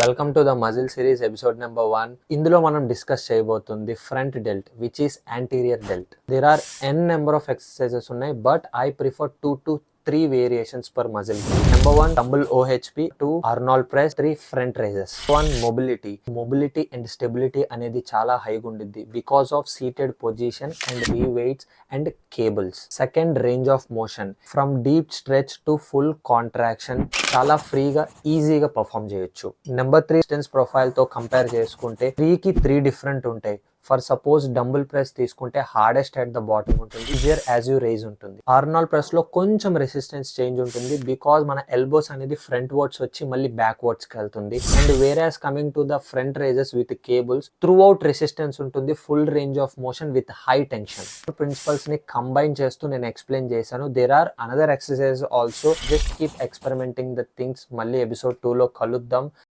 Welcome to the muscle series episode number 1. ఇందులో మనం discuss చేయబోతుంది front delt which is anterior delt. There are an number of exercises ఉన్నాయి, but I prefer 2 to 3 variations per muscle group. Number 1 dumbbell OHP, 2 Arnold press, 3 front raises. 1 mobility and stability అనేది చాలా హైగా ఉండిద్ది because of seated position and heavy weights and cables. Second range of motion, from deep stretch to full contraction చాలా ఫ్రీగా ఈజీగా perform చేయొచ్చు. Number 3 distance profile తో compare చేసుకుంటే 3కి 3 డిఫరెంట్ ఉంటాయి. ఫర్ సపోజ్ డంబుల్ ప్రెస్ తీసుకుంటే హార్డెస్ట్ అట్ ద బాటమ్ ఉంటుంది, ఈజియర్ యాజ్ యూ రైజ్ ఉంటుంది. ఆర్నాల్డ్ ప్రెస్ లో కొంచెం రెసిస్టెన్స్ చేంజ్ ఉంటుంది బికాజ్ మన ఎల్బోస్ అనేది ఫ్రంట్ వర్డ్స్ వచ్చి మళ్ళీ బ్యాక్ వర్డ్స్ కి వెళ్తుంది. And where's coming to the front raises with cables, throughout resistance ఉంటుంది, full range of motion with high tension. Principles ని కంబైన్ చేస్తూ నేను ఎక్స్ప్లెయిన్ చేశాను. There are another exercise also, just keep experimenting the things. మళ్ళీ episode 2 లో కలుద్దాం.